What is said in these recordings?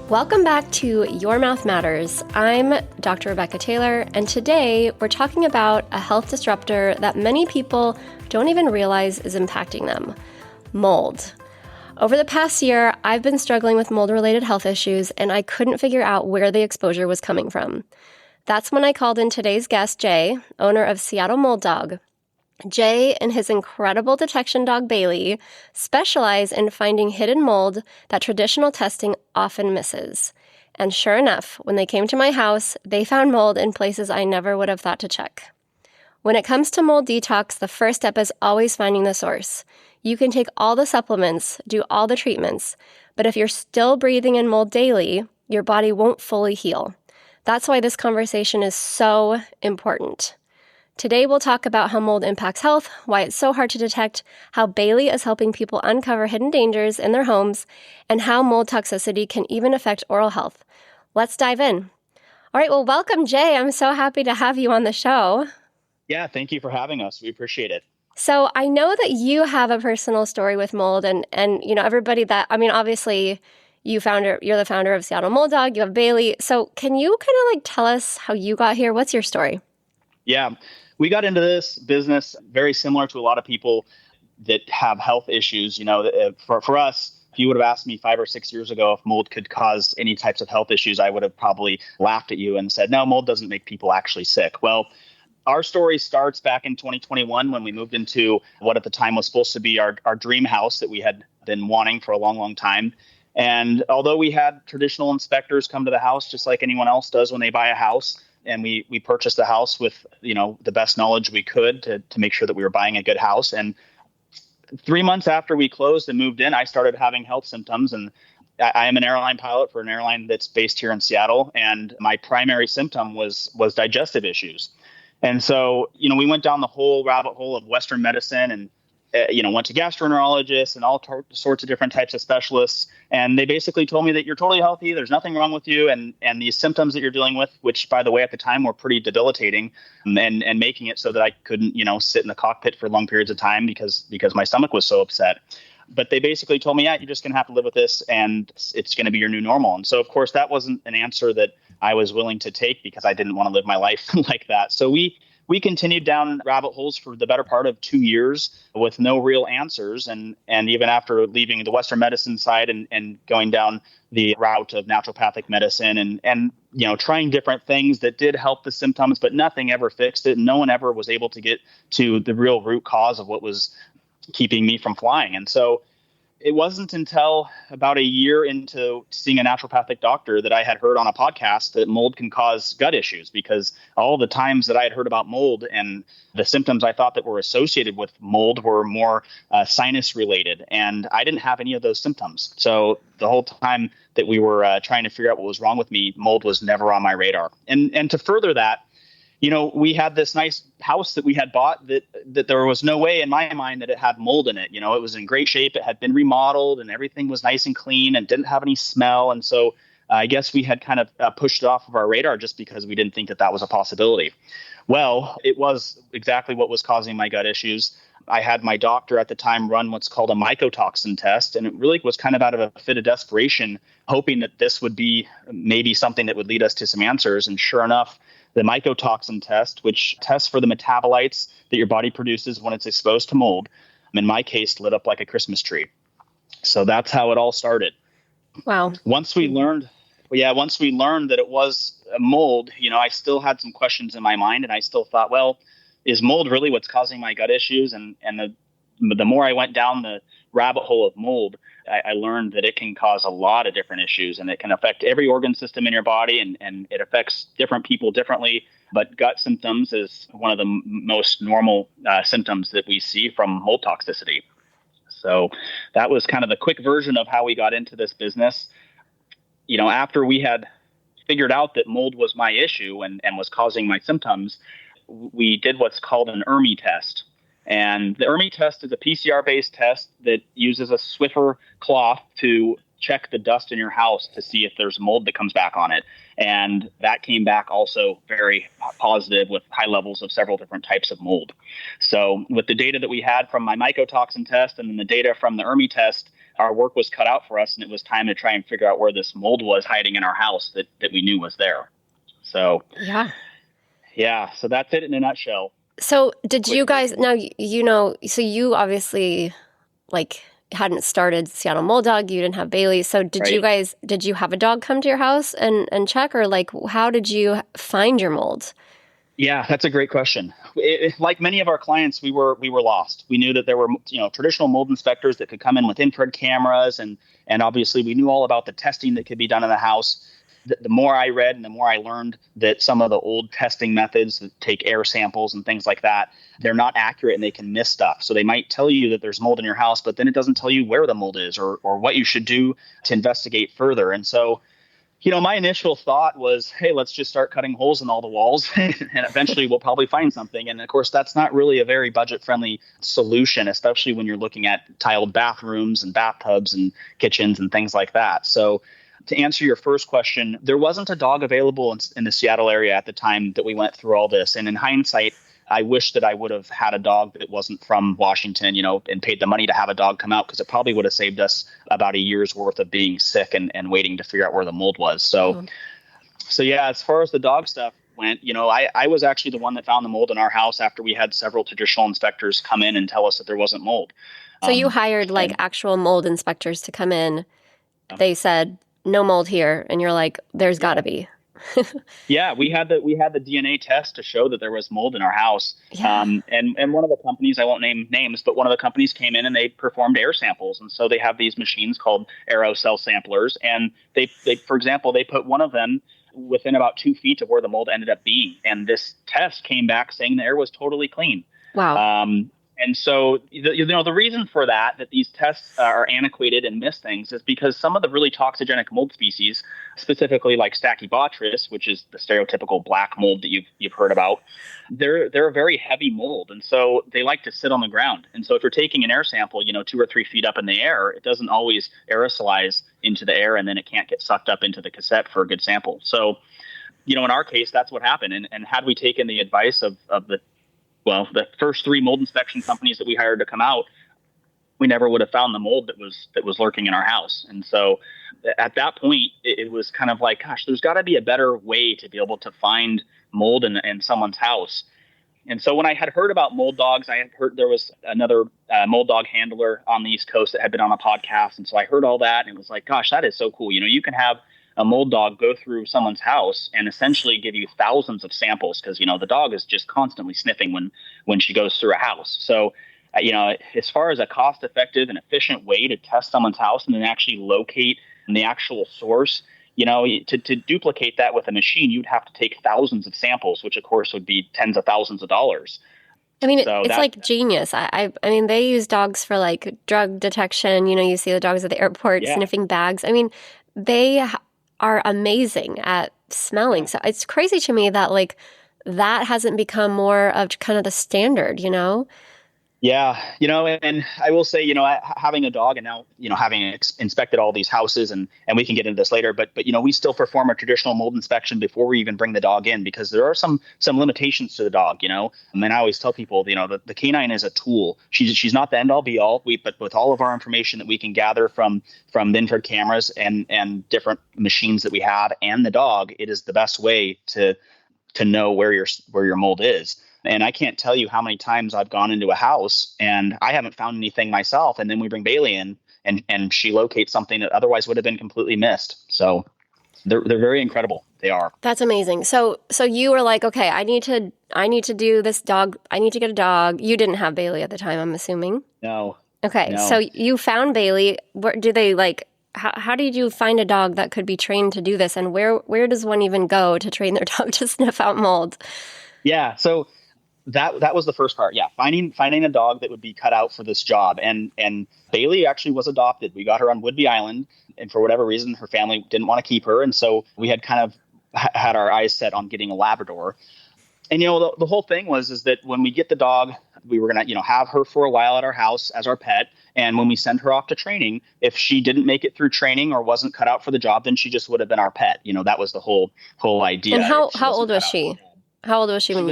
Welcome back to Your Mouth Matters. I'm Dr. Rebecca Taylor, and today we're talking about a health disruptor that many people don't even realize is impacting them: mold. Over the past year, I've been struggling with mold-related health issues, and I couldn't figure out where the exposure was coming from. That's when I called in today's guest, Jay, owner of Seattle Mold Dog. Jay and his incredible detection dog, Bailey, specialize in finding hidden mold that traditional testing often misses. And sure enough, when they came to my house, they found mold in places I never would have thought to check. When it comes to mold detox, the first step is always finding the source. You can take all the supplements, do all the treatments, but if you're still breathing in mold daily, your body won't fully heal. That's why this conversation is so important. Today, we'll talk about how mold impacts health, why it's so hard to detect, how Bailey is helping people uncover hidden dangers in their homes, and how mold toxicity can even affect oral health. Let's dive in. All right, well, welcome, Jay. I'm so happy to have you on the show. Yeah, thank you for having us. We appreciate it. So I know that you have a personal story with mold, and everybody that, obviously you're the founder of Seattle Mold Dog, you have Bailey. So can you kind of tell us how you got here? What's your story? Yeah, we got into this business very similar to a lot of people that have health issues. For us, if you would have asked me 5 or 6 years ago if mold could cause any types of health issues, I would have probably laughed at you and said, no, mold doesn't make people actually sick. Well, our story starts back in 2021 when we moved into what at the time was supposed to be our dream house that we had been wanting for a long, long time. And although we had traditional inspectors come to the house just like anyone else does when they buy a house, and we purchased the house with, the best knowledge we could to make sure that we were buying a good house. And 3 months after we closed and moved in, I started having health symptoms. And I am an airline pilot for an airline that's based here in Seattle. And my primary symptom was digestive issues. And so, we went down the whole rabbit hole of Western medicine and, went to gastroenterologists and all sorts of different types of specialists. And they basically told me that you're totally healthy. There's nothing wrong with you. And these symptoms that you're dealing with, which, by the way, at the time were pretty debilitating and making it so that I couldn't, sit in the cockpit for long periods of time because my stomach was so upset. But they basically told me, yeah, you're just going to have to live with this and it's going to be your new normal. And so, of course, that wasn't an answer that I was willing to take because I didn't want to live my life like that. So we continued down rabbit holes for the better part of 2 years with no real answers. And even after leaving the Western medicine side and going down the route of naturopathic medicine and trying different things that did help the symptoms, but nothing ever fixed it. No one ever was able to get to the real root cause of what was keeping me from flying. And so it wasn't until about a year into seeing a naturopathic doctor that I had heard on a podcast that mold can cause gut issues, because all the times that I had heard about mold and the symptoms I thought that were associated with mold were more sinus related. And I didn't have any of those symptoms. So the whole time that we were trying to figure out what was wrong with me, mold was never on my radar. And to further that, we had this nice house that we had bought that there was no way in my mind that it had mold in it. It was in great shape. It had been remodeled and everything was nice and clean and didn't have any smell. And so I guess we had kind of pushed it off of our radar just because we didn't think that was a possibility. Well, it was exactly what was causing my gut issues. I had my doctor at the time run what's called a mycotoxin test, and it really was kind of out of a fit of desperation, hoping that this would be maybe something that would lead us to some answers. And sure enough, the mycotoxin test, which tests for the metabolites that your body produces when it's exposed to mold, in my case, lit up like a Christmas tree. So that's how it all started. Wow. Once we learned that it was a mold, I still had some questions in my mind, and I still thought, well, is mold really what's causing my gut issues? And the more I went down the rabbit hole of mold, I learned that it can cause a lot of different issues, and it can affect every organ system in your body, and it affects different people differently. But gut symptoms is one of the most normal symptoms that we see from mold toxicity. So that was kind of the quick version of how we got into this business. After we had figured out that mold was my issue and was causing my symptoms, we did what's called an ERMI test. And the ERMI test is a PCR-based test that uses a Swiffer cloth to check the dust in your house to see if there's mold that comes back on it. And that came back also very positive with high levels of several different types of mold. So with the data that we had from my mycotoxin test and then the data from the ERMI test, our work was cut out for us, and it was time to try and figure out where this mold was hiding in our house that we knew was there. So so that's it in a nutshell. So did you guys, now, so you obviously like hadn't started Seattle Mold Dog, you didn't have Bailey. So did you have a dog come to your house and check, or like, how did you find your mold? Yeah, that's a great question. Like many of our clients, we were lost. We knew that there were, traditional mold inspectors that could come in with infrared cameras, and obviously we knew all about the testing that could be done in the house. The more I read and the more I learned that some of the old testing methods that take air samples and things like that, they're not accurate and they can miss stuff. So they might tell you that there's mold in your house, but then it doesn't tell you where the mold is or what you should do to investigate further. And so, my initial thought was, hey, let's just start cutting holes in all the walls and eventually we'll probably find something. And of course, that's not really a very budget-friendly solution, especially when you're looking at tiled bathrooms and bathtubs and kitchens and things like that. So to answer your first question, there wasn't a dog available in the Seattle area at the time that we went through all this. And in hindsight, I wish that I would have had a dog that wasn't from Washington, and paid the money to have a dog come out, because it probably would have saved us about a year's worth of being sick and waiting to figure out where the mold was. So yeah, as far as the dog stuff went, I was actually the one that found the mold in our house after we had several traditional inspectors come in and tell us that there wasn't mold. So you hired actual mold inspectors to come in. They said, no mold here. And you're like, there's got to be. Yeah, we had the DNA test to show that there was mold in our house. Yeah. And one of the companies, I won't name names, but one of the companies came in and they performed air samples. And so they have these machines called aerosol samplers. And they for example, they put one of them within about 2 feet of where the mold ended up being. And this test came back saying the air was totally clean. Wow. And so, the reason for that these tests are antiquated and miss things is because some of the really toxigenic mold species, specifically like Stachybotrys, which is the stereotypical black mold that you've heard about, they're a very heavy mold. And so they like to sit on the ground. And so if you're taking an air sample, 2 or 3 feet up in the air, it doesn't always aerosolize into the air, and then it can't get sucked up into the cassette for a good sample. So, in our case, that's what happened. And had we taken the advice of the first 3 mold inspection companies that we hired to come out, we never would have found the mold that was lurking in our house. And so at that point, it was kind of like, gosh, there's got to be a better way to be able to find mold in someone's house. And so when I had heard about mold dogs, I had heard there was another mold dog handler on the East Coast that had been on a podcast. And so I heard all that, and it was like, gosh, that is so cool. You can have a mold dog go through someone's house and essentially give you thousands of samples, because the dog is just constantly sniffing when she goes through a house. So as far as a cost effective and efficient way to test someone's house and then actually locate the actual source, to duplicate that with a machine, you'd have to take thousands of samples, which of course would be tens of thousands of dollars. I mean, it's like genius. I mean, they use dogs for like drug detection. You see the dogs at the airport sniffing bags. I mean, they are amazing at smelling. So it's crazy to me that that hasn't become more of kind of the standard, Yeah. And I will say, having a dog and now, having inspected all these houses and we can get into this later, but we still perform a traditional mold inspection before we even bring the dog in, because there are some limitations to the dog, and I always tell people, the canine is a tool. She's not the end all be all, but with all of our information that we can gather from the infrared cameras and different machines that we have and the dog, it is the best way to know where your mold is. And I can't tell you how many times I've gone into a house and I haven't found anything myself. And then we bring Bailey in and she locates something that otherwise would have been completely missed. So they're very incredible. They are. That's amazing. So you were like, okay, I need to do this dog. I need to get a dog. You didn't have Bailey at the time, I'm assuming. No. Okay. No. So you found Bailey. Where do they how did you find a dog that could be trained to do this? And where does one even go to train their dog to sniff out mold? Yeah. So that was the first part. Yeah. Finding a dog that would be cut out for this job. And Bailey actually was adopted. We got her on Whidbey Island, and for whatever reason, her family didn't want to keep her. And so we had kind of had our eyes set on getting a Labrador. And, the whole thing is that when we get the dog, we were going to, have her for a while at our house as our pet. And when we send her off to training, if she didn't make it through training or wasn't cut out for the job, then she just would have been our pet. That was the whole idea. And how old was she? How old was she when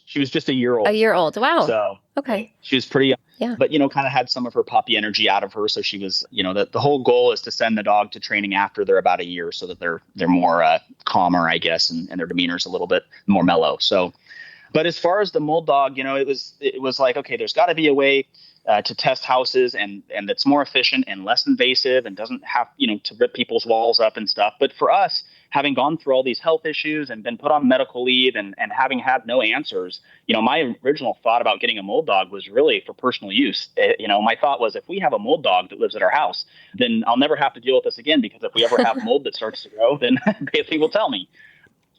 She was just a year A old. year old. Wow. So Okay. she was pretty young, Yeah. but, kind of had some of her puppy energy out of her. So she was, the whole goal is to send the dog to training after they're about a year so that they're more calmer, I guess, and their demeanor's a little bit more mellow. So, but as far as the mold dog, it was like, okay, there's got to be a way to test houses and that's more efficient and less invasive and doesn't have, to rip people's walls up and stuff. But for us, having gone through all these health issues and been put on medical leave and having had no answers, my original thought about getting a mold dog was really for personal use. My thought was, if we have a mold dog that lives at our house, then I'll never have to deal with this again, because if we ever have mold that starts to grow, then Bailey will tell me.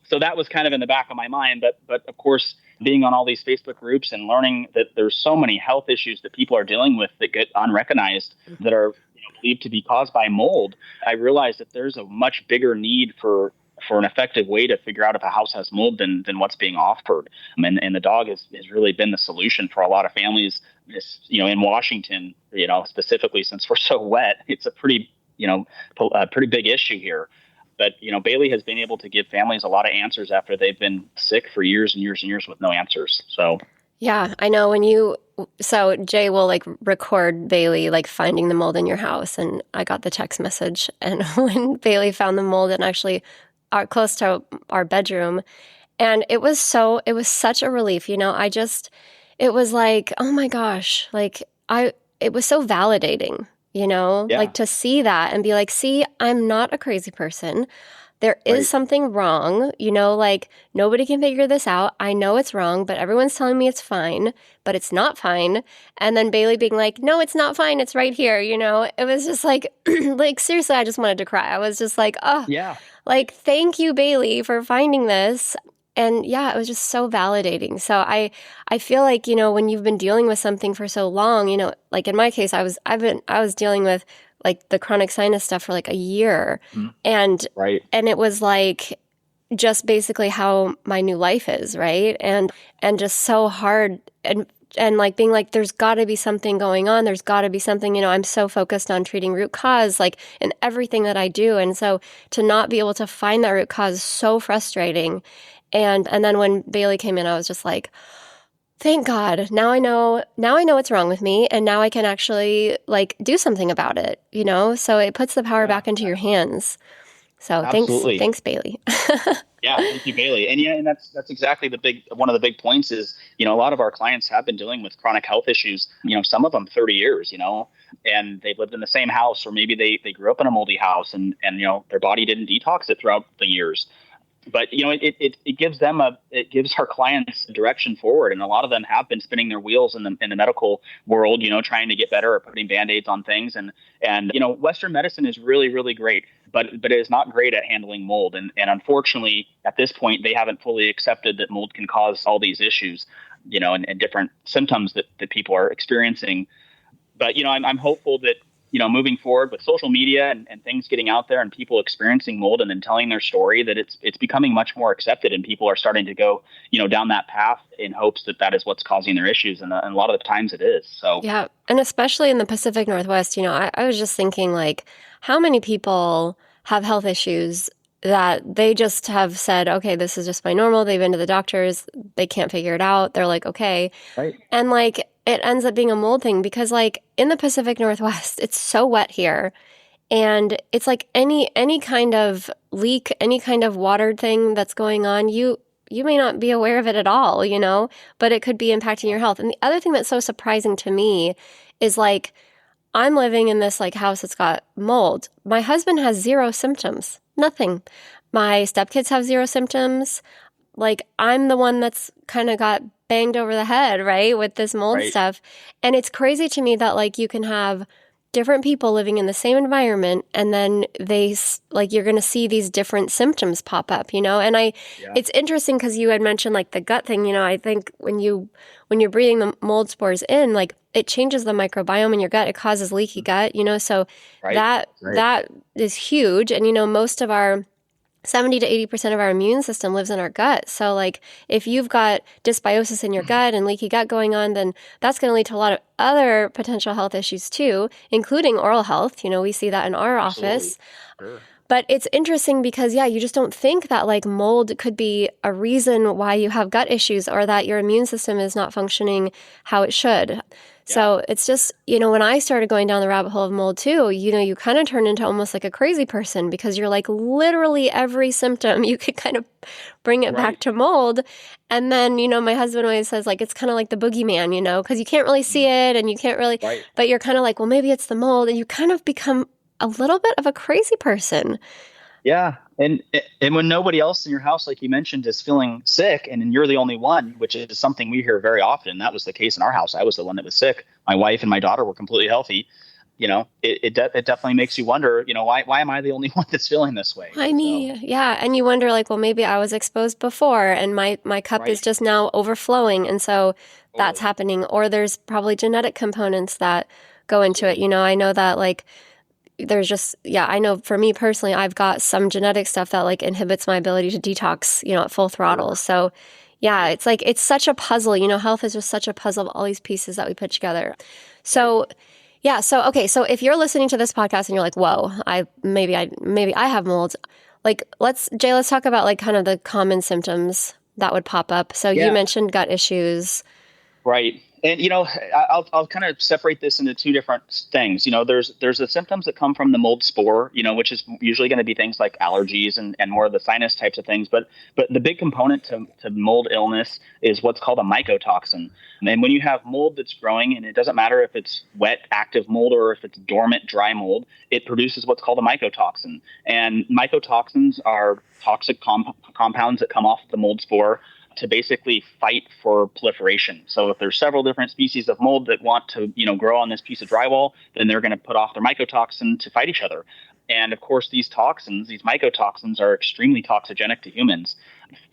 So that was kind of in the back of my mind. But of course, being on all these Facebook groups and learning that there's so many health issues that people are dealing with that get unrecognized, that are believed to be caused by mold, I realized that there's a much bigger need for an effective way to figure out if a house has mold than what's being offered. And the dog has really been the solution for a lot of families. In Washington, specifically since we're so wet, it's a pretty big issue here. But, Bailey has been able to give families a lot of answers after they've been sick for years and years and years with no answers. So, yeah, I know so Jay will record Bailey finding the mold in your house. And I got the text message. And when Bailey found the mold and actually close to our bedroom, and it was such a relief. It was like, oh my gosh, it was so validating. yeah. To see that and be like, see, I'm not a crazy person. There is something wrong, nobody can figure this out. I know it's wrong, but everyone's telling me it's fine, but it's not fine. And then Bailey being like, no, it's not fine. It's right here. It was just seriously, I just wanted to cry. I was just like, oh, yeah, thank you, Bailey, for finding this. And yeah, it was just so validating. So I feel like, when you've been dealing with something for so long, in my case, I was dealing with the chronic sinus stuff for a year. And it was just basically how my new life is, right? And just so hard and being there's got to be something going on. There's got to be something, I'm so focused on treating root cause, in everything that I do. And so to not be able to find that root cause is so frustrating. And then when Bailey came in, I was just like, thank God. Now I know what's wrong with me. And now I can actually do something about it, So it puts the power back into your hands. So thanks, Bailey. Yeah, thank you, Bailey. And that's exactly one of the big points is, a lot of our clients have been dealing with chronic health issues, some of them 30 years, and they've lived in the same house, or maybe they grew up in a moldy house and their body didn't detox it throughout the years. But, it gives our clients direction forward. And a lot of them have been spinning their wheels in the medical world, trying to get better or putting Band-Aids on things. And Western medicine is really, really great, but it is not great at handling mold. And unfortunately, at this point, they haven't fully accepted that mold can cause all these issues, and different symptoms that people are experiencing. But, I'm hopeful that, moving forward with social media and things getting out there and people experiencing mold and then telling their story, that it's becoming much more accepted and people are starting to go, down that path in hopes that is what's causing their issues. And a lot of the times it is. So, yeah. And especially in the Pacific Northwest, I was just thinking how many people have health issues that they just have said, okay, this is just my normal. They've been to the doctors. They can't figure it out. They're like, okay. Right. And it ends up being a mold thing because in the Pacific Northwest, it's so wet here. And it's any kind of leak, any kind of water thing that's going on, you may not be aware of it at all, but it could be impacting your health. And the other thing that's so surprising to me is I'm living in this house that's got mold. My husband has 0 symptoms, nothing. My stepkids have 0 symptoms. I'm the one that's kind of got banged over the head, right, with this mold stuff. And it's crazy to me that you can have different people living in the same environment and then you're going to see these different symptoms pop up, And it's interesting because you had mentioned the gut thing, I think when you're breathing the mold spores in, it changes the microbiome in your gut. It causes leaky gut, so that is huge. And, most of our 70 to 80% of our immune system lives in our gut. So if you've got dysbiosis in your gut and leaky gut going on, then that's going to lead to a lot of other potential health issues too, including oral health. We see that in our office. Sure. But it's interesting because, you just don't think that like mold could be a reason why you have gut issues or that your immune system is not functioning how it should. So it's just, when I started going down the rabbit hole of mold too, you kind of turn into almost like a crazy person because you're like literally every symptom you could kind of bring it back to mold. And then, my husband always says like, it's kind of like the boogeyman, because you can't really see it and you can't really, but you're kind of like, well, maybe it's the mold, and you kind of become a little bit of a crazy person. Yeah. And when nobody else in your house, like you mentioned, is feeling sick and you're the only one, which is something we hear very often. That was the case in our house. I was the one that was sick. My wife and my daughter were completely healthy. It definitely makes you wonder, why am I the only one that's feeling this way? Yeah. And you wonder like, well, maybe I was exposed before and my cup is just now overflowing. And so that's happening. Or there's probably genetic components that go into it. I know that like, there's just, I know for me personally, I've got some genetic stuff that like inhibits my ability to detox, at full throttle. So it's like, it's such a puzzle, health is just such a puzzle of all these pieces that we put together. So okay. So if you're listening to this podcast and you're like, whoa, maybe I have mold, like let's talk about like kind of the common symptoms that would pop up. So you mentioned gut issues. Right. And, I'll kind of separate this into two different things. There's the symptoms that come from the mold spore, which is usually going to be things like allergies and more of the sinus types of things. But the big component to mold illness is what's called a mycotoxin. And when you have mold that's growing, and it doesn't matter if it's wet, active mold or if it's dormant, dry mold, it produces what's called a mycotoxin. And mycotoxins are toxic compounds that come off the mold spore to basically fight for proliferation. So if there's several different species of mold that want to, grow on this piece of drywall, then they're going to put off their mycotoxin to fight each other. And of course, these mycotoxins are extremely toxigenic to humans.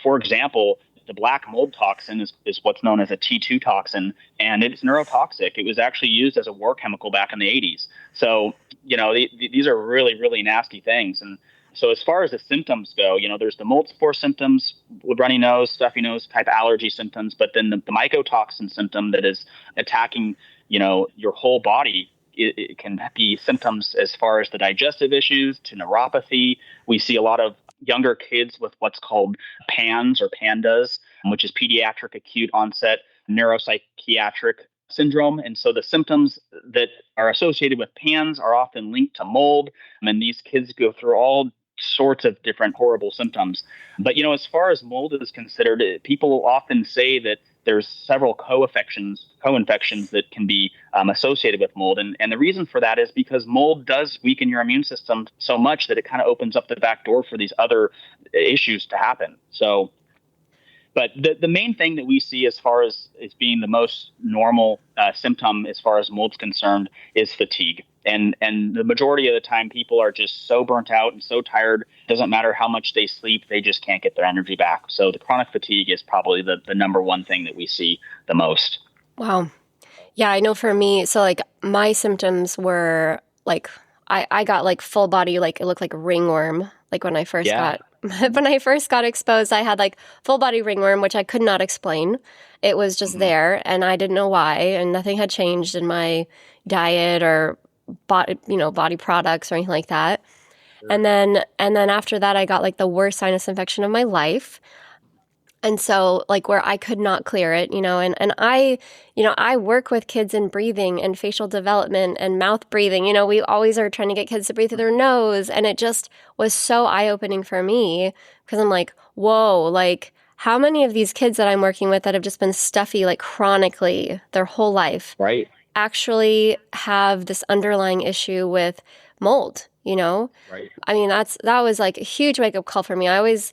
For example, the black mold toxin is what's known as a T2 toxin, and it's neurotoxic. It was actually used as a war chemical back in the 80s. So, these are really, really nasty things. And so as far as the symptoms go, there's the mold spore symptoms with runny nose, stuffy nose type allergy symptoms, but then the mycotoxin symptom that is attacking, your whole body, it can be symptoms as far as the digestive issues to neuropathy. We see a lot of younger kids with what's called PANS or PANDAS, which is pediatric acute onset neuropsychiatric syndrome. And so the symptoms that are associated with PANS are often linked to mold. And these kids go through all sorts of different horrible symptoms. But, as far as mold is considered, people often say that there's several co-infections that can be associated with mold. And the reason for that is because mold does weaken your immune system so much that it kind of opens up the back door for these other issues to happen. So, but the main thing that we see as far as being the most normal symptom as far as mold's concerned is fatigue. And the majority of the time, people are just so burnt out and so tired. Doesn't matter how much they sleep, they just can't get their energy back. So the chronic fatigue is probably the number one thing that we see the most. Wow. Yeah, I know for me, so like my symptoms were like, I got like full body, like it looked like ringworm. Like when I first got exposed, I had like full body ringworm, which I could not explain. It was just there and I didn't know why, and nothing had changed in my diet or body products or anything like that. Sure. And then after that, I got like the worst sinus infection of my life. And so like where I could not clear it, and I work with kids in breathing and facial development and mouth breathing. We always are trying to get kids to breathe through their nose. And it just was so eye-opening for me because I'm like, whoa, like how many of these kids that I'm working with that have just been stuffy like chronically their whole life actually have this underlying issue with mold, Right. I mean, that was like a huge wake-up call for me. I always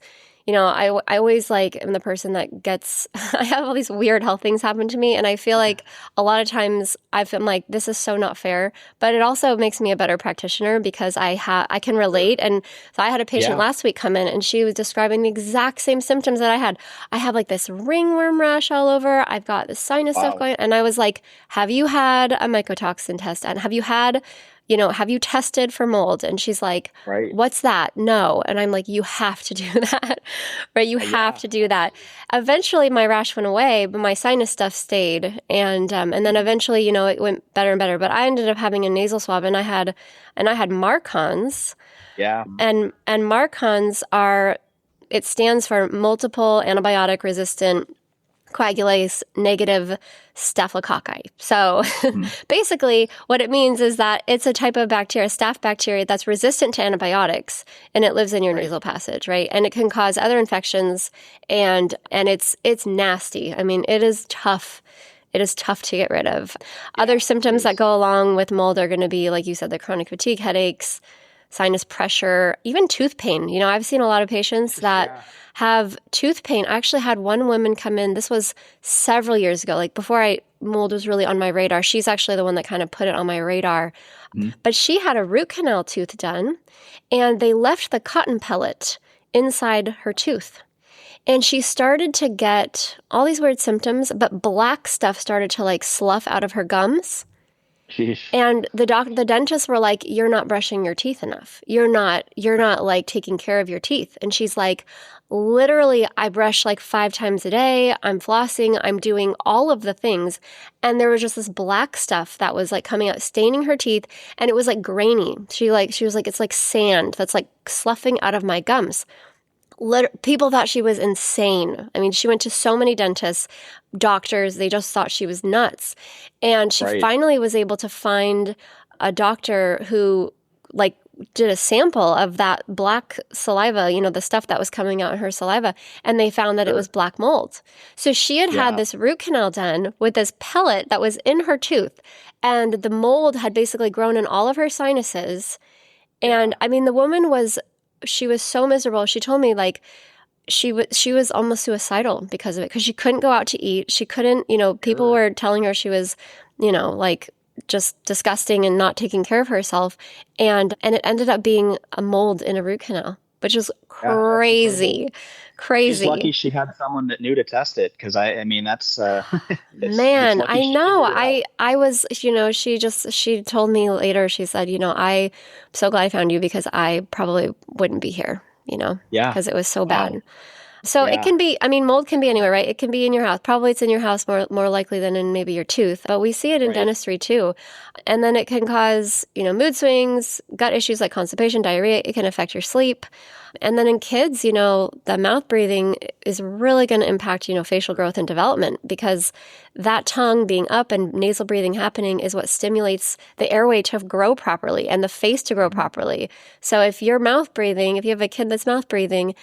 I always like am the person that gets, I have all these weird health things happen to me. And I feel like a lot of times I'm like, this is so not fair, but it also makes me a better practitioner because I can relate. And so I had a patient last week come in and she was describing the exact same symptoms that I had. I have like this ringworm rash all over. I've got this sinus stuff going. And I was like, have you had a mycotoxin test? And have you had have you tested for mold? And she's like, Right. what's that? No. And I'm like, you have to do that, right? You have to do that. Eventually my rash went away, but my sinus stuff stayed. And then eventually, it went better and better, but I ended up having a nasal swab and I had MARCoNS. Yeah. And MARCoNS it stands for multiple antibiotic resistant coagulase negative staphylococci. So basically what it means is that it's a type of bacteria, staph bacteria, that's resistant to antibiotics, and it lives in your nasal passage, right? And it can cause other infections, and it's nasty. I mean, it is tough. It is tough to get rid of. Other symptoms that go along with mold are going to be, like you said, the chronic fatigue, headaches, sinus pressure, even tooth pain. I've seen a lot of patients that have tooth pain. I actually had one woman come in. This was several years ago, like before mold was really on my radar. She's actually the one that kind of put it on my radar. But she had a root canal tooth done, and they left the cotton pellet inside her tooth. And she started to get all these weird symptoms, but black stuff started to like slough out of her gums. Sheesh. And the dentists were like, you're not brushing your teeth enough. You're not like taking care of your teeth. And she's like, literally, I brush like 5 times a day. I'm flossing. I'm doing all of the things. And there was just this black stuff that was like coming out, staining her teeth. And it was like grainy. She was like, it's like sand that's like sloughing out of my gums. People thought she was insane. I mean, she went to so many dentists, doctors. They just thought she was nuts. And she finally was able to find a doctor who like did a sample of that black saliva, the stuff that was coming out in her saliva, and they found that it was black mold. So she had this root canal done with this pellet that was in her tooth, and the mold had basically grown in all of her sinuses. And I mean, the woman she was so miserable. She told me like she was almost suicidal because of it, because she couldn't go out to eat. She couldn't, people were telling her she was, like just disgusting and not taking care of herself. And it ended up being a mold in a root canal, which was crazy. Crazy. She's lucky she had someone that knew to test it, because I mean that's man, I know. I was, she told me later, she said, I'm so glad I found you, because I probably wouldn't be here, because it was so bad. So it can be, mold can be anywhere, right? It can be in your house. Probably it's in your house more likely than in maybe your tooth, but we see it in dentistry too. And then it can cause, mood swings, gut issues like constipation, diarrhea. It can affect your sleep. And then in kids, the mouth breathing is really going to impact, facial growth and development, because that tongue being up and nasal breathing happening is what stimulates the airway to grow properly and the face to grow properly. So if you're mouth breathing, if you have a kid that's mouth breathing,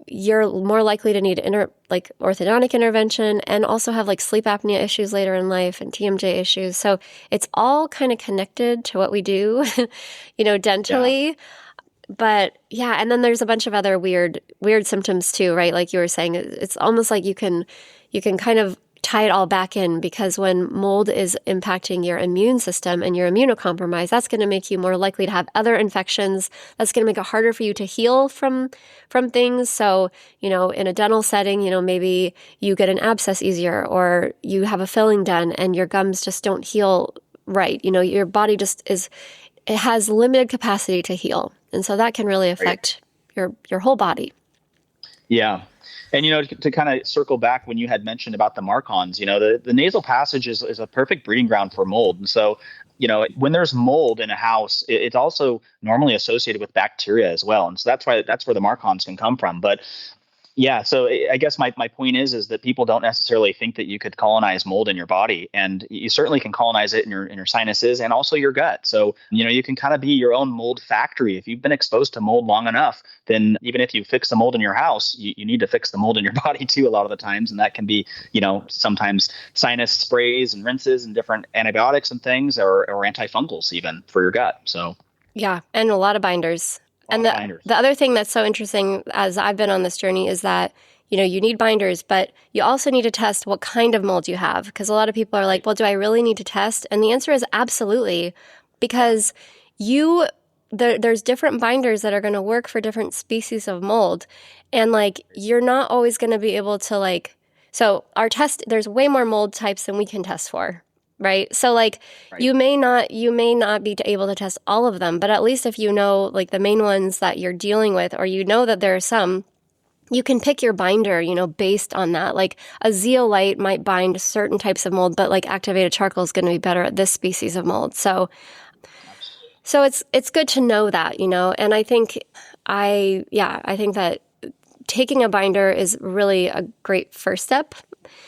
you're more likely to need orthodontic intervention, and also have like sleep apnea issues later in life and TMJ issues. So it's all kind of connected to what we do, dentally. Yeah. But and then there's a bunch of other weird symptoms too, right? Like you were saying, it's almost like you can kind of tie it all back in, because when mold is impacting your immune system and you're immunocompromised, that's going to make you more likely to have other infections. That's going to make it harder for you to heal from things. So, in a dental setting, maybe you get an abscess easier, or you have a filling done and your gums just don't heal right. Your body it has limited capacity to heal. And so that can really affect your whole body. Yeah. And, to kind of circle back when you had mentioned about the MARCoNS, the nasal passage is a perfect breeding ground for mold. And so, when there's mold in a house, it's also normally associated with bacteria as well. And so that's where the MARCoNS can come from. But yeah, so I guess my point is that people don't necessarily think that you could colonize mold in your body, and you certainly can colonize it in your sinuses and also your gut. So, you can kind of be your own mold factory. If you've been exposed to mold long enough, then even if you fix the mold in your house, you need to fix the mold in your body too a lot of the times. And that can be, sometimes sinus sprays and rinses and different antibiotics and things, or antifungals even for your gut. So yeah, and a lot of binders. And the other thing that's so interesting as I've been on this journey is that, you need binders, but you also need to test what kind of mold you have. Because a lot of people are like, well, do I really need to test? And the answer is absolutely, because there's different binders that are going to work for different species of mold. And you're not always going to be able to so our test, there's way more mold types than we can test for. right? So like Right. you may not be able to test all of them, but at least if you know like the main ones that you're dealing with, or you know that there are some, you can pick your binder, based on that. Like a zeolite might bind certain types of mold, but like activated charcoal is going to be better at this species of mold. Absolutely. So it's good to know that, and I think I think that taking a binder is really a great first step.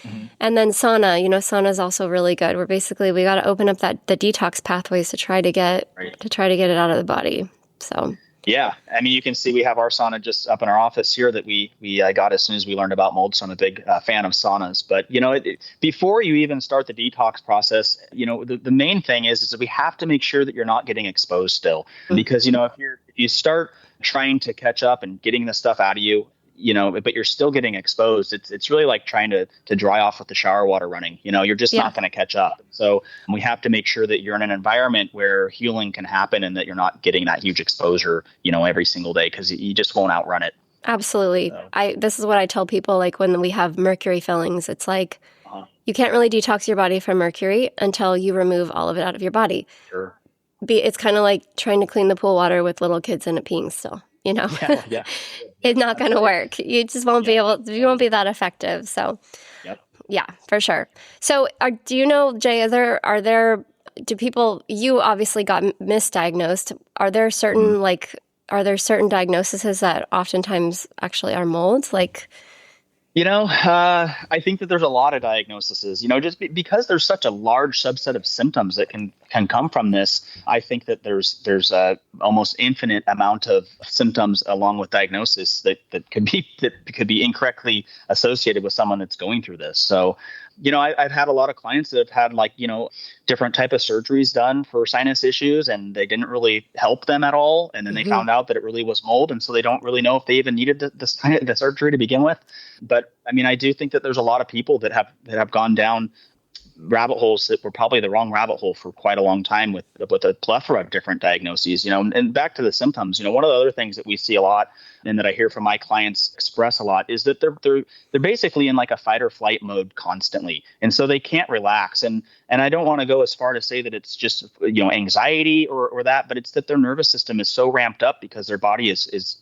Mm-hmm. And then sauna is also really good. We got to open up the detox pathways to try to get Right. it out of the body. So Yeah, I mean, you can see we have our sauna just up in our office here that we got as soon as we learned about mold. So I'm a big fan of saunas. But before you even start the detox process, the main thing is that we have to make sure that you're not getting exposed still, because if you start trying to catch up and getting the stuff out of you, but you're still getting exposed. It's really like trying to dry off with the shower water running. You're just not going to catch up. So we have to make sure that you're in an environment where healing can happen and that you're not getting that huge exposure, every single day, because you just won't outrun it. absolutely. So. This is what I tell people, like when we have mercury fillings, it's like you can't really detox your body from mercury until you remove all of it out of your body. Sure. It's kind of like trying to clean the pool water with little kids in it peeing still, Yeah. It's not going to work. You just won't be able to, you won't be that effective. So Yep. yeah, for sure. So do you know, Jay, do people, you obviously got misdiagnosed. Are there certain diagnoses that oftentimes actually are mold? Like, I think that there's a lot of diagnoses, just because there's such a large subset of symptoms that can come from this. I think that there's a almost infinite amount of symptoms along with diagnosis that could be incorrectly associated with someone that's going through this. So, I've had a lot of clients that have had different type of surgeries done for sinus issues, and they didn't really help them at all. And then they found out that it really was mold. And so they don't really know if they even needed the surgery to begin with. But I mean, I do think that there's a lot of people that have gone down rabbit holes that were probably the wrong rabbit hole for quite a long time with a plethora of different diagnoses, and back to the symptoms, one of the other things that we see a lot and that I hear from my clients express a lot is that they're basically in like a fight or flight mode constantly. And so they can't relax. And I don't want to go as far to say that it's just, anxiety or that, but it's that their nervous system is so ramped up because their body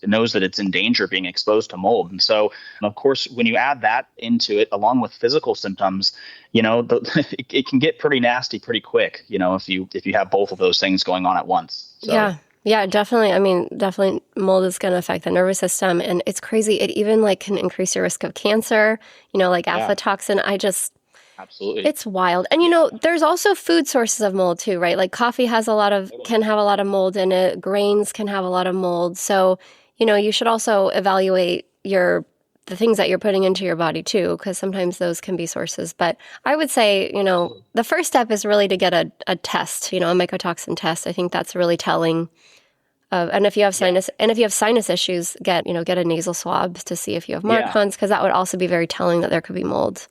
knows that it's in danger of being exposed to mold. And so, of course, when you add that into it, along with physical symptoms, it can get pretty nasty pretty quick, if you have both of those things going on at once. So. Yeah, definitely. I mean, definitely mold is going to affect the nervous system, and it's crazy. It even can increase your risk of cancer, aflatoxin. Absolutely. It's wild. And there's also food sources of mold too, right? Like coffee can have a lot of mold in it. Grains can have a lot of mold. So, you should also evaluate the things that you're putting into your body too, because sometimes those can be sources. But I would say, the first step is really to get a test, a mycotoxin test. I think that's really telling. And if you have sinus issues, get a nasal swab to see if you have Marcons, because that would also be very telling that there could be mold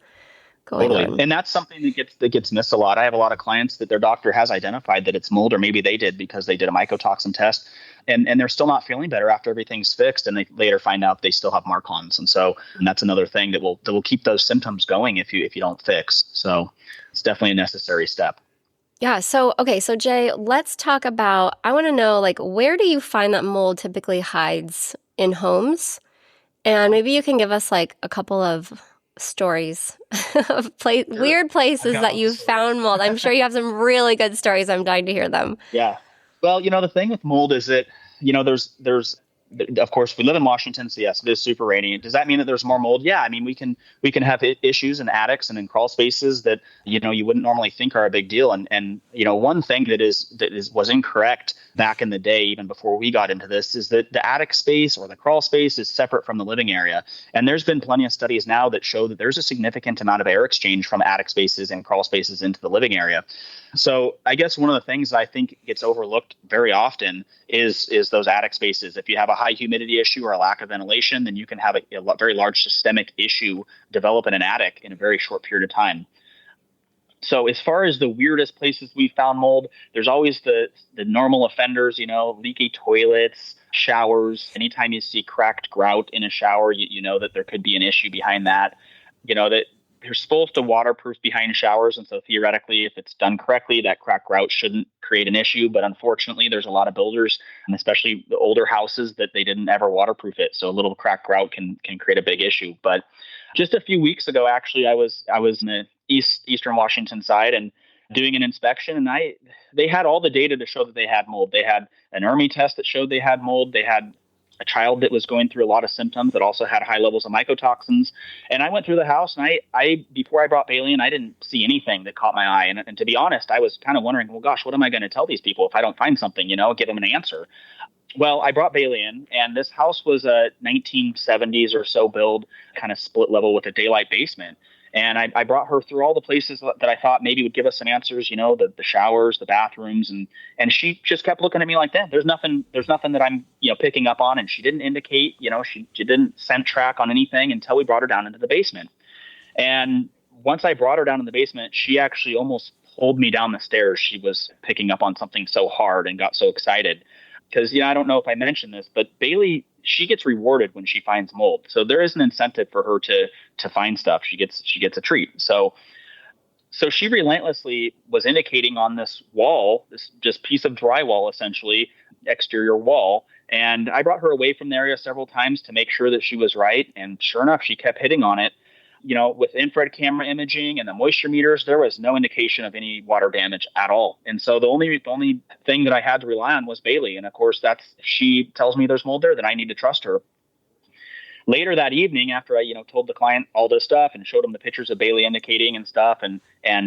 going on. And that's something that gets missed a lot. I have a lot of clients that their doctor has identified that it's mold, or maybe they did because they did a mycotoxin test, and they're still not feeling better after everything's fixed, and they later find out they still have Marcons. And so that's another thing that will keep those symptoms going if you don't fix. So it's definitely a necessary step. Yeah. So, okay. So Jay, let's talk about, I want to know, where do you find that mold typically hides in homes? And maybe you can give us a couple of stories of weird places that you've found mold. I'm sure you have some really good stories. I'm dying to hear them. Yeah. Well, the thing with mold is that, there's of course, we live in Washington, so yes, it is super rainy. Does that mean that there's more mold? Yeah, I mean, we can have issues in attics and in crawl spaces that you wouldn't normally think are a big deal. And one thing that was incorrect back in the day, even before we got into this, is that the attic space or the crawl space is separate from the living area. And there's been plenty of studies now that show that there's a significant amount of air exchange from attic spaces and crawl spaces into the living area. So I guess one of the things that I think gets overlooked very often is those attic spaces. If you have a high humidity issue or a lack of ventilation, then you can have a very large systemic issue develop in an attic in a very short period of time. So as far as the weirdest places we found mold, there's always the normal offenders, leaky toilets, showers. Anytime you see cracked grout in a shower, you know that there could be an issue behind that. That they're supposed to waterproof behind showers. And so theoretically, if it's done correctly, that crack grout shouldn't create an issue. But unfortunately, there's a lot of builders, and especially the older houses, that they didn't ever waterproof it. So a little crack grout can create a big issue. But just a few weeks ago, actually, I was in the eastern Washington side and doing an inspection, and they had all the data to show that they had mold. They had an ERMI test that showed they had mold. They had a child that was going through a lot of symptoms that also had high levels of mycotoxins. And I went through the house, and I before I brought Bailey in, I didn't see anything that caught my eye. And to be honest, I was kind of wondering, well, gosh, what am I going to tell these people if I don't find something, give them an answer? Well, I brought Bailey in, and this house was a 1970s or so build, kind of split level with a daylight basement. And I brought her through all the places that I thought maybe would give us some answers, the showers, the bathrooms, and she just kept looking at me like that. There's nothing that I'm, picking up on. And she didn't indicate, she didn't scent track on anything until we brought her down into the basement. And once I brought her down in the basement, she actually almost pulled me down the stairs. She was picking up on something so hard and got so excited. Because, I don't know if I mentioned this, but Bailey, she gets rewarded when she finds mold. So there is an incentive for her to find stuff. She gets a treat. So she relentlessly was indicating on this wall, this just piece of drywall, essentially, exterior wall. And I brought her away from the area several times to make sure that she was right. And sure enough, she kept hitting on it. With infrared camera imaging and the moisture meters, there was no indication of any water damage at all. And so the only thing that I had to rely on was Bailey. And of course, she tells me there's mold there, then I need to trust her. Later that evening, after I, told the client all this stuff and showed him the pictures of Bailey indicating and stuff, and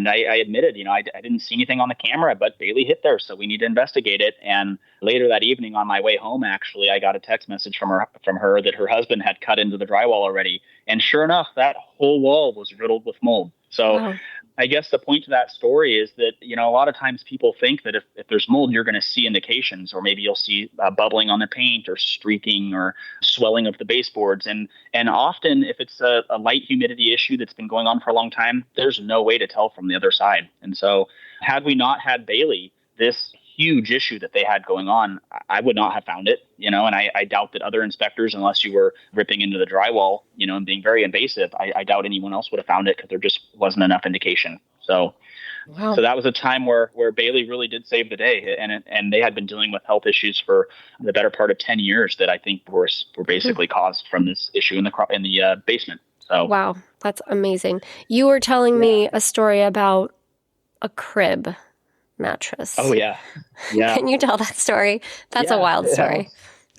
I admitted, I didn't see anything on the camera, but Bailey hit there, so we need to investigate it. And later that evening, on my way home, actually, I got a text message from her that her husband had cut into the drywall already, and sure enough, that whole wall was riddled with mold. So. Wow. I guess the point to that story is that, a lot of times people think that if there's mold, you're going to see indications, or maybe you'll see bubbling on the paint or streaking or swelling of the baseboards. And often if it's a light humidity issue that's been going on for a long time, there's no way to tell from the other side. And so had we not had Bailey, this huge issue that they had going on, I would not have found it, and I doubt that other inspectors, unless you were ripping into the drywall, and being very invasive, I doubt anyone else would have found it because there just wasn't enough indication. So, wow. So that was a time where Bailey really did save the day, and they had been dealing with health issues for the better part of 10 years that I think were basically caused from this issue in the basement. So, wow, that's amazing. You were telling me a story about a crib mattress. Oh, yeah. Can you tell that story? That's a wild story.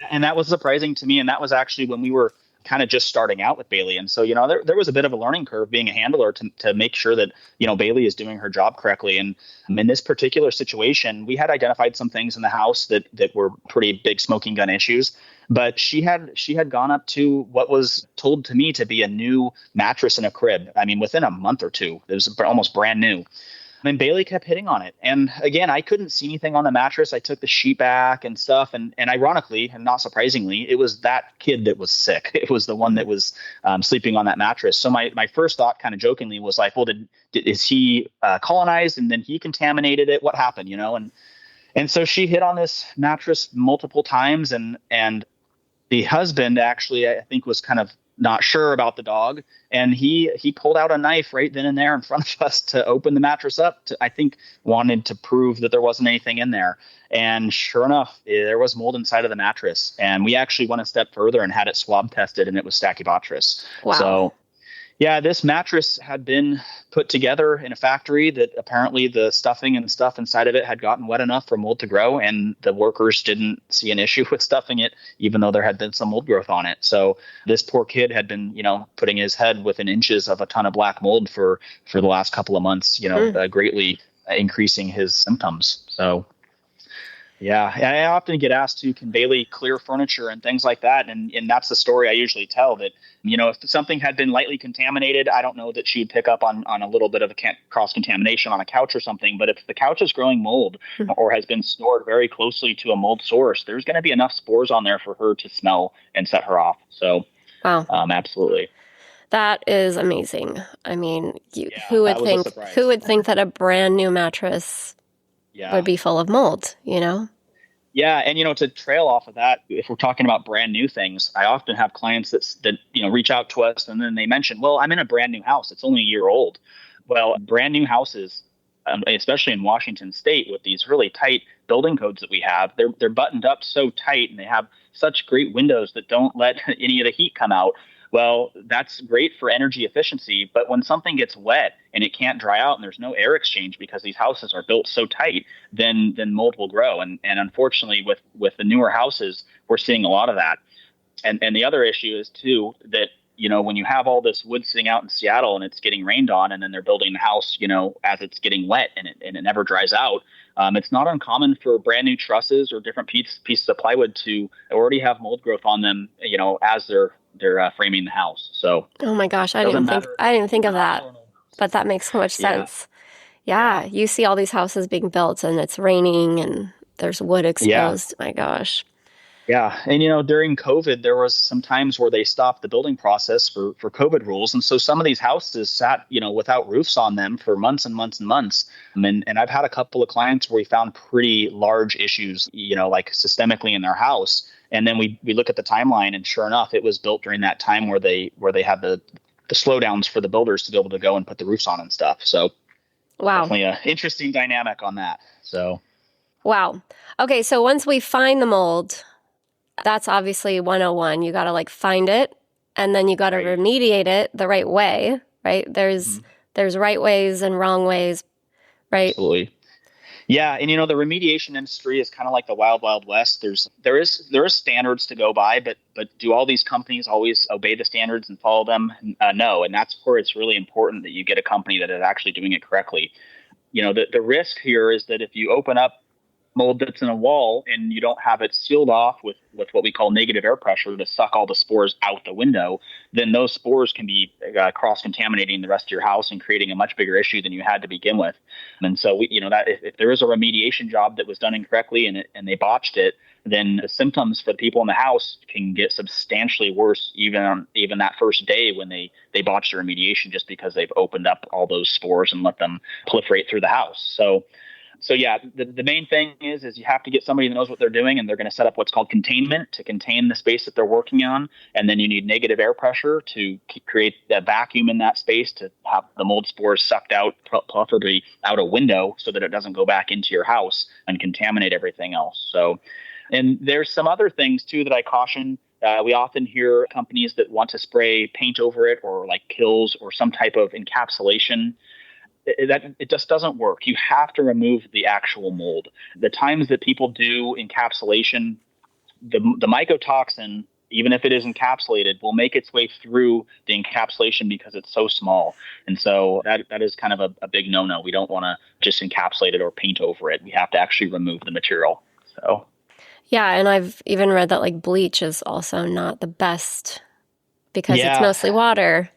And that was surprising to me. And that was actually when we were kind of just starting out with Bailey. And so, there was a bit of a learning curve being a handler to make sure that, Bailey is doing her job correctly. And in this particular situation, we had identified some things in the house that were pretty big smoking gun issues. But she had gone up to what was told to me to be a new mattress in a crib. I mean, within a month or two, it was almost brand new. And Bailey kept hitting on it. And again, I couldn't see anything on the mattress. I took the sheet back and stuff. And ironically, and not surprisingly, it was that kid that was sick. It was the one that was sleeping on that mattress. So my first thought, kind of jokingly, was like, well, is he colonized and then he contaminated it? What happened, And so she hit on this mattress multiple times. And the husband actually, I think, was kind of not sure about the dog, and he pulled out a knife right then and there in front of us to open the mattress up. I think wanted to prove that there wasn't anything in there. And sure enough, there was mold inside of the mattress. And we actually went a step further and had it swab tested, and it was Stachybotrys. Wow. So yeah, this mattress had been put together in a factory that apparently the stuffing and stuff inside of it had gotten wet enough for mold to grow, and the workers didn't see an issue with stuffing it, even though there had been some mold growth on it. So this poor kid had been, putting his head within inches of a ton of black mold for the last couple of months, greatly increasing his symptoms. So yeah, I often get asked to, can Bailey clear furniture and things like that? And that's the story I usually tell, that, if something had been lightly contaminated, I don't know that she'd pick up on a little bit of a cross-contamination on a couch or something. But if the couch is growing mold or has been stored very closely to a mold source, there's going to be enough spores on there for her to smell and set her off. So, wow. Absolutely. That is amazing. I mean, who would think that a brand new mattress would be full of mold, Yeah, and to trail off of that, if we're talking about brand new things, I often have clients that reach out to us and then they mention, "Well, I'm in a brand new house. It's only a year old." Well, brand new houses, especially in Washington State, with these really tight building codes that we have, they're buttoned up so tight, and they have such great windows that don't let any of the heat come out. Well, that's great for energy efficiency, but when something gets wet and it can't dry out and there's no air exchange because these houses are built so tight, then mold will grow. And unfortunately, with the newer houses, we're seeing a lot of that. And the other issue is too that when you have all this wood sitting out in Seattle and it's getting rained on, and then they're building the house as it's getting wet and it never dries out. It's not uncommon for brand new trusses or different pieces of plywood to already have mold growth on them, as they're framing the house. So, oh my gosh, I didn't even think of that, but that makes so much sense. Yeah, you see all these houses being built and it's raining and there's wood exposed. My gosh. Yeah. And, during COVID, there was some times where they stopped the building process for COVID rules. And so some of these houses sat, without roofs on them for months and months and months. And I've had a couple of clients where we found pretty large issues, like systemically in their house. And then we look at the timeline, and sure enough, it was built during that time where they had the slowdowns for the builders to be able to go and put the roofs on and stuff. So wow, definitely an interesting dynamic on that. So wow. Okay, so once we find the mold, that's obviously 101. You got to find it, and then you got to remediate it the right way, right? There's right ways and wrong ways, right? Absolutely. Yeah, and the remediation industry is kind of like the wild, wild west. There is standards to go by, but do all these companies always obey the standards and follow them? No, and that's where it's really important that you get a company that is actually doing it correctly. The risk here is that if you open up mold that's in a wall and you don't have it sealed off with what we call negative air pressure to suck all the spores out the window, then those spores can be cross-contaminating the rest of your house and creating a much bigger issue than you had to begin with. And so that if there is a remediation job that was done incorrectly and they botched it, then the symptoms for the people in the house can get substantially worse even that first day when they botched the remediation, just because they've opened up all those spores and let them proliferate through the house. So yeah, the main thing is you have to get somebody that knows what they're doing, and they're going to set up what's called containment to contain the space that they're working on. And then you need negative air pressure to create that vacuum in that space to have the mold spores sucked out, preferably out a window, so that it doesn't go back into your house and contaminate everything else. So, and there's some other things too that I caution. We often hear companies that want to spray paint over it, or like Kills or some type of encapsulation. That it just doesn't work. You have to remove the actual mold. The times that people do encapsulation, the mycotoxin, even if it is encapsulated, will make its way through the encapsulation because it's so small. And so that is kind of a big no-no. We don't want to just encapsulate it or paint over it. We have to actually remove the material. So yeah, and I've even read that bleach is also not the best because it's mostly water.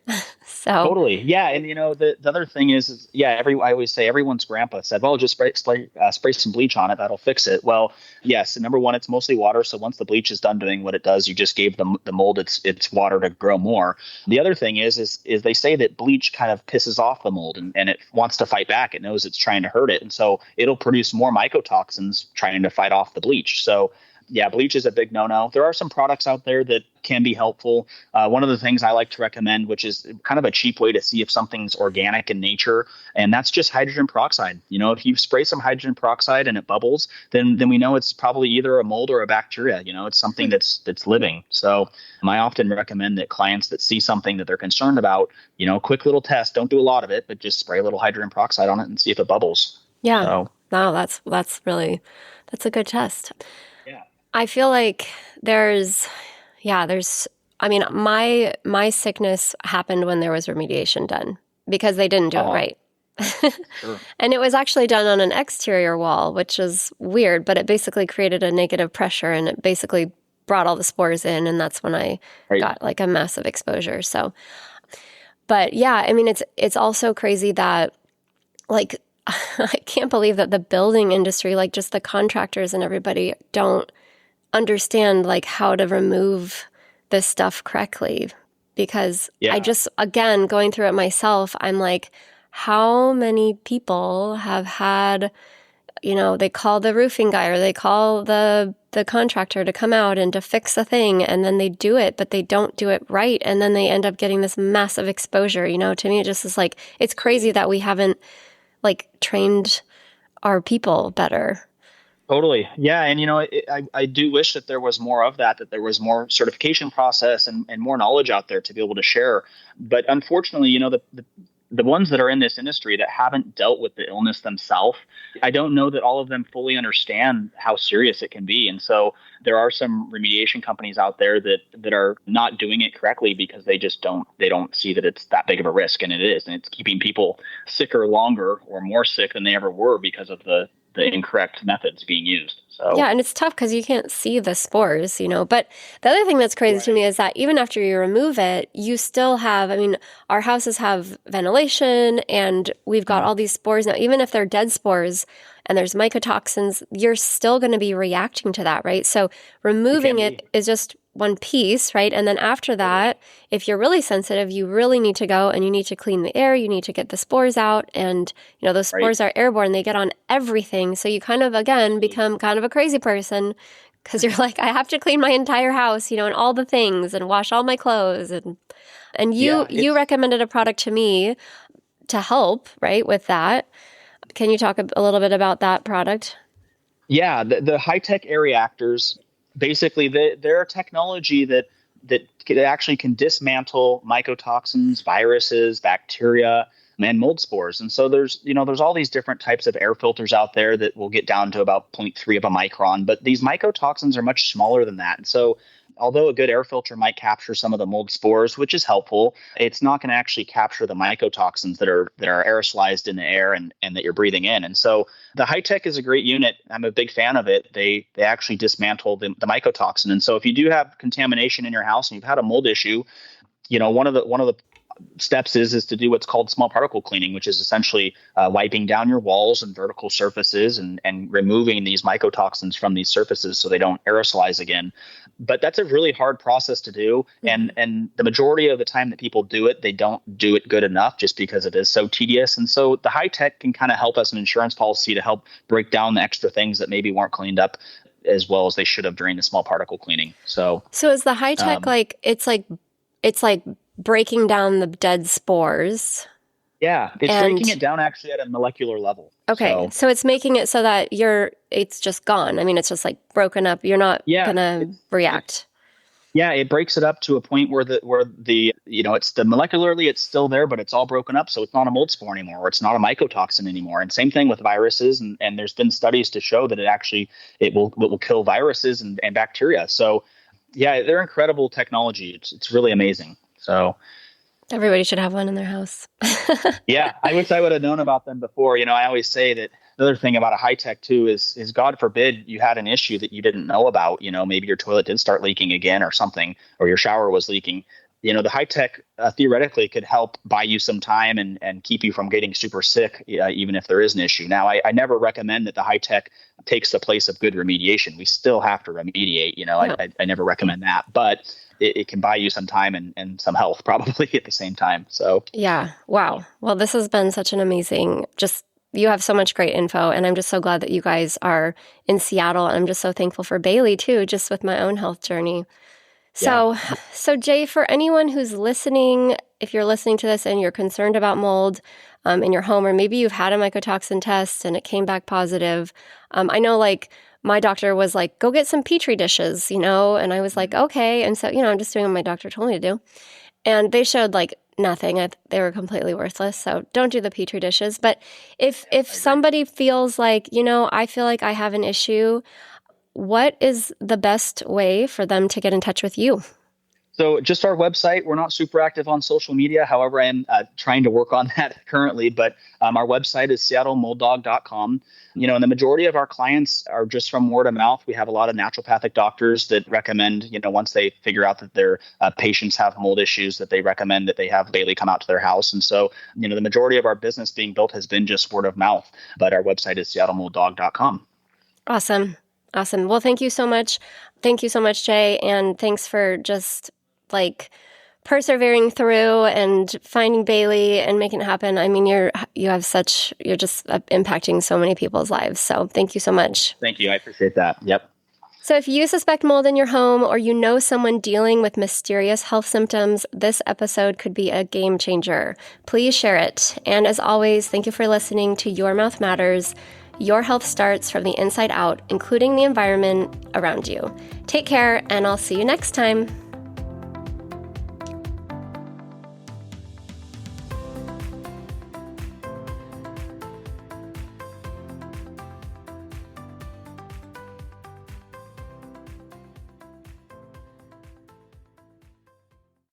So totally. Yeah. And the other thing is I always say everyone's grandpa said, well, just spray some bleach on it. That'll fix it. Well, yes. And number one, it's mostly water. So once the bleach is done doing what it does, you just gave the mold its water to grow more. The other thing is they say that bleach kind of pisses off the mold and it wants to fight back. It knows it's trying to hurt it. And so it'll produce more mycotoxins trying to fight off the bleach. So yeah, bleach is a big no-no. There are some products out there that can be helpful. One of the things I like to recommend, which is kind of a cheap way to see if something's organic in nature, and that's just hydrogen peroxide. If you spray some hydrogen peroxide and it bubbles, then we know it's probably either a mold or a bacteria. It's something that's living. So I often recommend that clients that see something that they're concerned about, quick little test. Don't do a lot of it, but just spray a little hydrogen peroxide on it and see if it bubbles. Yeah. So, no, that's a good test. I feel like my sickness happened when there was remediation done because they didn't do it right. Sure. And it was actually done on an exterior wall, which is weird, but it basically created a negative pressure and it basically brought all the spores in. And that's when I got a massive exposure. So, but yeah, it's also crazy that I can't believe that the building industry, just the contractors and everybody don't understand how to remove this stuff correctly, because I just, again, going through it myself, I'm like, how many people have had, they call the roofing guy or they call the contractor to come out and to fix a thing, and then they do it, but they don't do it right. And then they end up getting this massive exposure. To me, it just is like, it's crazy that we haven't trained our people better. Totally. Yeah. And, I do wish that there was more of that there was more certification process and more knowledge out there to be able to share. But unfortunately, the ones that are in this industry that haven't dealt with the illness themselves, I don't know that all of them fully understand how serious it can be. And so there are some remediation companies out there that are not doing it correctly because they don't see that it's that big of a risk. And it is. And it's keeping people sicker longer or more sick than they ever were because of the incorrect methods being used. So yeah, and it's tough because you can't see the spores, But the other thing that's crazy to me is that even after you remove it, you still have, our houses have ventilation and we've got all these spores now. Even if they're dead spores and there's mycotoxins, you're still going to be reacting to that, right? So removing it is just one piece, right? And then after that, if you're really sensitive, you really need to go and you need to clean the air. You need to get the spores out. And, those spores are airborne. They get on everything. So you kind of, again, become kind of a crazy person because you're like, I have to clean my entire house, and all the things and wash all my clothes. And you recommended a product to me to help, right, with that. Can you talk a little bit about that product? Yeah, the high-tech air reactors, basically they're a technology that actually can dismantle mycotoxins, viruses, bacteria, and mold spores. And so there's all these different types of air filters out there that will get down to about 0.3 of a micron, but these mycotoxins are much smaller than that. And so although a good air filter might capture some of the mold spores, which is helpful, it's not going to actually capture the mycotoxins that are aerosolized in the air and that you're breathing in. And so the high-tech is a great unit. I'm a big fan of it. They actually dismantle the mycotoxin. And so if you do have contamination in your house and you've had a mold issue, one of the steps is to do what's called small particle cleaning, which is essentially wiping down your walls and vertical surfaces and removing these mycotoxins from these surfaces so they don't aerosolize again. But that's a really hard process to do. And the majority of the time that people do it, they don't do it good enough just because it is so tedious. And so the high tech can kind of help us an insurance policy to help break down the extra things that maybe weren't cleaned up as well as they should have during the small particle cleaning. So is the high tech it's like breaking down the dead spores? Yeah, it's breaking it down actually at a molecular level. Okay, so it's making it so that it's just gone. It's just like broken up. You're not gonna react. It breaks it up to a point where it's the molecularly it's still there, but it's all broken up, so it's not a mold spore anymore, or it's not a mycotoxin anymore. And same thing with viruses, and there's been studies to show that it will kill viruses and bacteria. So yeah, they're incredible technology. It's really amazing. So everybody should have one in their house. Yeah, I wish I would have known about them before. I always say that the other thing about a high tech too is God forbid you had an issue that you didn't know about. Maybe your toilet did start leaking again or something, or your shower was leaking. The high tech theoretically could help buy you some time and keep you from getting super sick, even if there is an issue. Now, I never recommend that the high tech takes the place of good remediation. We still have to remediate. I never recommend that, but it can buy you some time and some health probably at the same time. So yeah. Wow. Well, this has been such an amazing, you have so much great info, and I'm just so glad that you guys are in Seattle. I'm just so thankful for Bailey too, just with my own health journey. So Jay, for anyone who's listening, if you're listening to this and you're concerned about mold in your home, or maybe you've had a mycotoxin test and it came back positive, I know my doctor was like, go get some Petri dishes, and I was like, okay. And so, I'm just doing what my doctor told me to do. And they showed nothing. They were completely worthless. So don't do the Petri dishes. But if somebody feels like, I feel like I have an issue, what is the best way for them to get in touch with you? So just our website. We're not super active on social media. However, I am trying to work on that currently. But our website is seattlemoldog.com. And the majority of our clients are just from word of mouth. We have a lot of naturopathic doctors that recommend, once they figure out that their patients have mold issues, that they recommend that they have Bailey come out to their house. And so, the majority of our business being built has been just word of mouth. But our website is seattlemoldog.com. Awesome. Well, thank you so much. Thank you so much, Jay. And thanks for just persevering through and finding Bailey and making it happen. I mean, you're just impacting so many people's lives. So thank you so much. Thank you. I appreciate that. Yep. So if you suspect mold in your home or you know someone dealing with mysterious health symptoms, this episode could be a game changer. Please share it. And as always, thank you for listening to Your Mouth Matters. Your health starts from the inside out, including the environment around you. Take care, and I'll see you next time.